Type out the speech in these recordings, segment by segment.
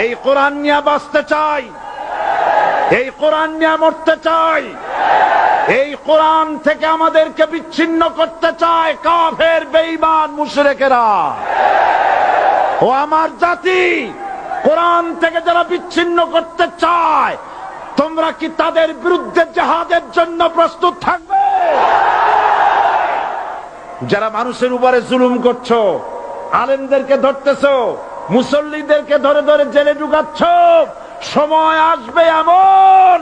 এই কোরআন নিয়ে বাঁচতে চাই, এই কোরআন নিয়ে মরতে চাই, এই কোরআন থেকে আমাদেরকে বিচ্ছিন্ন করতে চায় কাফের বেঈমান মুশরিকেরা। ও আমার জাতি, কোরআন থেকে যারা বিচ্ছিন্ন করতে চায়, তোমরা কি তাদের বিরুদ্ধে জিহাদের জন্য প্রস্তুত থাকবে? যারা মানুষের উপরে জুলুম করছো, আলেমদেরকে ধরতেছো, মুসল্লিদেরকে ধরে ধরে জেলে ঢুকাচ্ছ, সময় আসবে এমন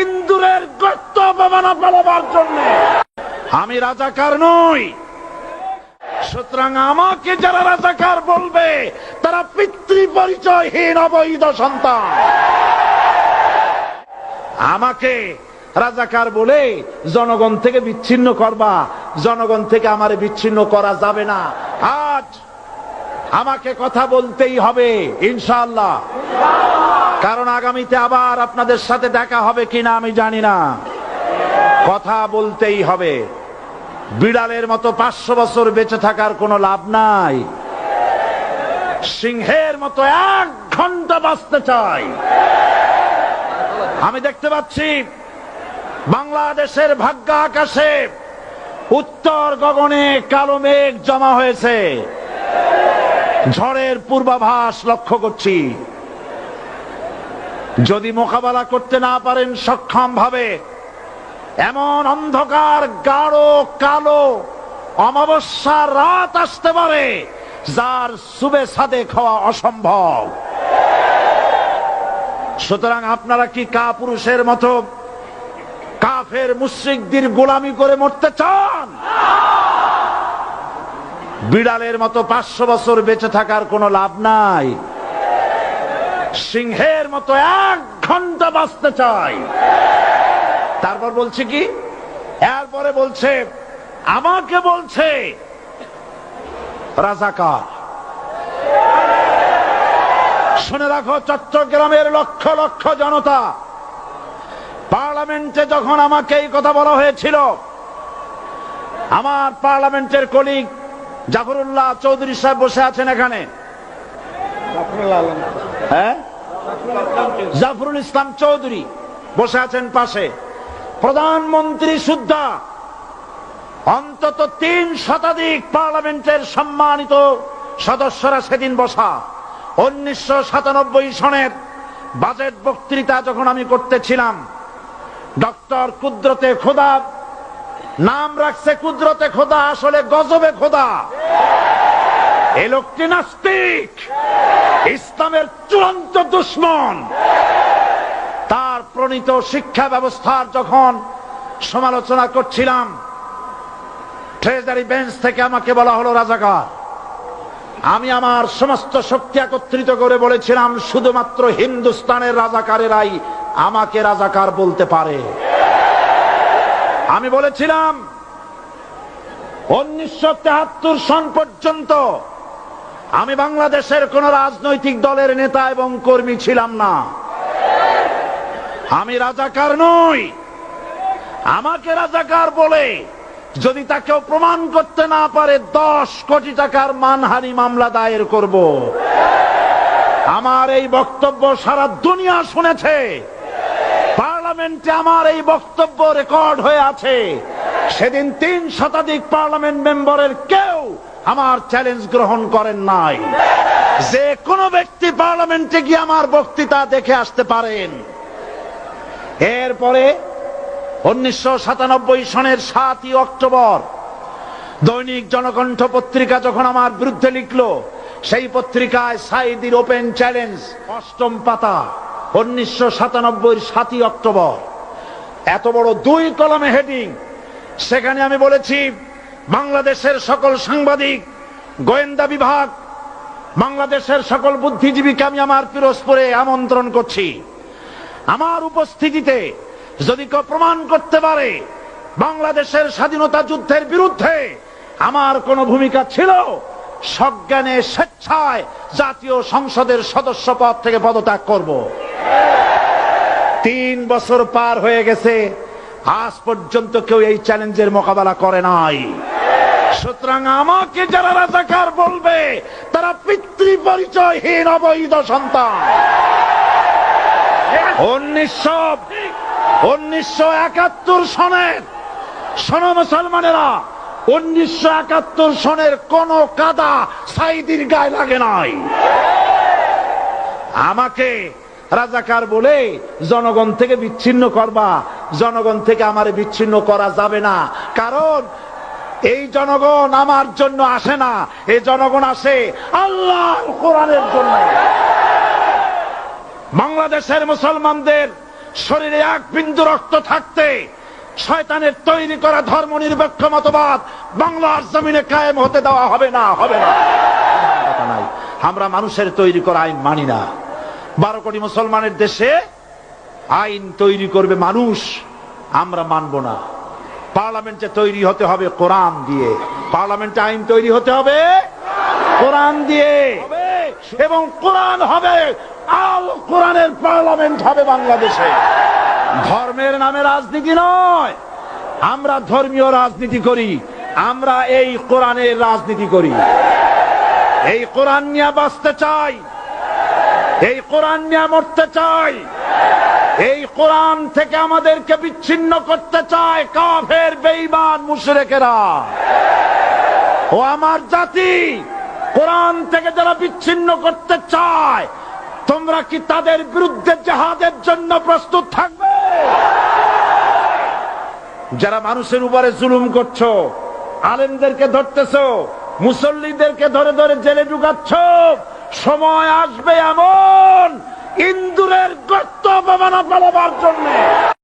ইন্দুরের গর্ত অপমানা পালাবার জন্য। আমি রাজাকার নই, সুতরাং আমাকে যারা রাজাকার বলবে তারা পিতৃ পরিচয়হীন অবৈধ সন্তান। আমাকে রাজাকার বলে জনগণ থেকে বিচ্ছিন্ন করবা, জনগণ থেকে আমারে বিচ্ছিন্ন করা যাবে না। আজ আমাকে কথা বলতেই হবে ইনশাআল্লাহ, কারণ আগামীতে আবার আপনাদের সাথে দেখা হবে কিনা আমি জানি না। কথা বলতেই হবে। বিড়ালের মতো 500 বছর বেঁচে থাকার কোনো লাভ নাই, সিংহের মতো 1 ঘন্টা বাঁচতে চাই। আমি দেখতে পাচ্ছি বাংলাদেশের ভাগ্য আকাশে উত্তর গগনে কালো মেঘ জমা হয়েছে, ঝড়ের পূর্বাভাস লক্ষ্য করছি। যদি মোকাবেলা করতে না পারেন সক্ষম ভাবে, এমন অন্ধকার গাঢ় কালো অমাবস্যার রাত আসতে পারে যার সুবে সাদে খাওয়া অসম্ভব। সুতরাং আপনারা কি কাপুরুষের মতো কাফের মুশরিকদের গোলামি করে মরতে চান? বিড়ালের মতো 500 বছর বেঁচে থাকার কোনো লাভ নাই, সিংহের মতো 1 ঘন্টা বাঁচতে চাই। তারপর বলছে কি, এরপরে বলছে আমাকে বলছে রাজাকার। শুনে রাখো চট্টগ্রামের লক্ষ লক্ষ জনতা, পার্লামেন্টে যখন আমাকে এই কথা বলা হয়েছিল, আমার পার্লামেন্টের কলিগ জাফরুল্লাহ চৌধুরী সাহেব বসে আছেন এখানে, হ্যাঁ জাফরুল ইসলাম চৌধুরী বসে আছেন পাশে, প্রধানমন্ত্রী সুদ্ধা, অন্তত 3 শতাধিক পার্লামেন্টের সম্মানিত সদস্যরা সেদিন বসা। 1997 সনের বাজেট বক্তৃতা যখন আমি করতেছিলাম, ডক্টর কুদরতে খোদা, নাম রাখছে কুদরতে খোদা, আসলে গজবে খোদা। এই লোকটি নাস্তিক, ইসলামের চূড়ান্ত দুশমন। তার প্রণীত শিক্ষা ব্যবস্থার যখন সমালোচনা করছিলাম, ট্রেজারি বেঞ্চ থেকে আমাকে বলা হলো রাজাকার। আমি আমার সমস্ত শক্তি একত্রিত করে বলেছিলাম, শুধুমাত্র হিন্দুস্তানের রাজাকারেরাই আমাকে রাজাকার বলতে পারে। আমি বলেছিলাম 1973 সন পর্যন্ত আমি বাংলাদেশের কোন রাজনৈতিক দলের নেতা এবং কর্মী ছিলাম না। আমি রাজাকার নই। আমাকে রাজাকার বলে যদি তাকেও প্রমাণ করতে না পারে 10 কোটি টাকার মানহানি মামলা দায়ের করব। আমার এই বক্তব্য সারা দুনিয়া শুনেছে, পার্লামেন্টে আমার এই বক্তব্য রেকর্ড হয়ে আছে। সেদিন 3 শতাধিক পার্লামেন্ট মেম্বারের কেউ আমার চ্যালেঞ্জ গ্রহণ করেন নাই। যে কোনো ব্যক্তি পার্লামেন্টে গিয়ে আমার বক্তৃতা দেখে আসতে পারেন। এরপরে 1997 সনের 7ই অক্টোবর দৈনিক জনকণ্ঠ পত্রিকা যখন আমার বিরুদ্ধে লিখলো, সেই পত্রিকায় সাইদির ওপেন চ্যালেঞ্জ 8ম পাতা, 1997 7ই অক্টোবর, এত বড় 2 কলমে হেডিং। সেখানে আমি বলেছি, বাংলাদেশের সকল সাংবাদিক, গোয়েন্দা বিভাগ, বাংলাদেশের সকল বুদ্ধিজীবীকে আমি আমার পিরোজপুরে আমন্ত্রণ করছি। আমার উপস্থিতিতে যদি কেউ প্রমাণ করতে পারে বাংলাদেশের স্বাধীনতা যুদ্ধের বিরুদ্ধে আমার কোনো ভূমিকা ছিল, সজ্ঞানে স্বেচ্ছায় জাতীয় সংসদের সদস্য পদ থেকে পদত্যাগ করব। 3 বছর পার হয়ে গেছে, আজ পর্যন্ত কেউ এই চ্যালেঞ্জের মোকাবেলা করে নাই। সুতরাং আমাকে যারা রাজাকার বলবে তারা পিতৃ পরিচয়হীন অবৈধ সন্তান। 1971 সনের, শোনো মুসলমানেরা, 1971 সনের কোন কাদা সাইদির গায়ে লাগে নাই। আমাকে রাজাকার বলে জনগণ থেকে বিচ্ছিন্ন করবা, জনগণ থেকে আমারে বিচ্ছিন্ন করা যাবে না। কারণ এই জনগণ আমার জন্য আসে না, এই জনগণ আসে আল্লাহর কোরআনের জন্য। বাংলাদেশের মুসলমানদের শরীরে এক বিন্দু রক্ত থাকতে শয়তানের তৈরি করা ধর্ম নিরপেক্ষ মতবাদ বাংলার জমিনে কায়েম হতে দেওয়া হবে না, হবে না। কথা নাই, আমরা মানুষের তৈরি করা আইন মানি না। 12 কোটি মুসলমানের দেশে আইন তৈরি করবে মানুষ, আমরা মানব না। পার্লামেন্টে তৈরি হতে হবে কোরআন দিয়ে, পার্লামেন্টে আইন তৈরি হতে হবে কোরআন দিয়ে, এবং কোরআন হবে আল কোরআনের পার্লামেন্ট হবে বাংলাদেশে। ধর্মের নামে রাজনীতি নয়, আমরা ধর্মীয় রাজনীতি করি, আমরা এই কোরআনের রাজনীতি করি। এই কোরআন নিয়ে বাঁচতে চাই, এই কোরআন নিয়ে মরতে চাই, এই কোরআন থেকে আমাদেরকে বিচ্ছিন্ন করতে চায় কাফের বেঈমান মুশরিকেরা। ও আমার জাতি, কোরআন থেকে যারা বিচ্ছিন্ন করতে চায়, তোমরা কি তাদের বিরুদ্ধে জিহাদের জন্য প্রস্তুত থাকবে? যারা মানুষের উপরে জুলুম করছো, আলেমদেরকে ধরতেছো, মুসল্লিদেরকে ধরে ধরে জেলে ঢুকাচ্ছ, সময় আসবে এমন ইন্দুরের গর্ত অপমানা পালাবার জন্য।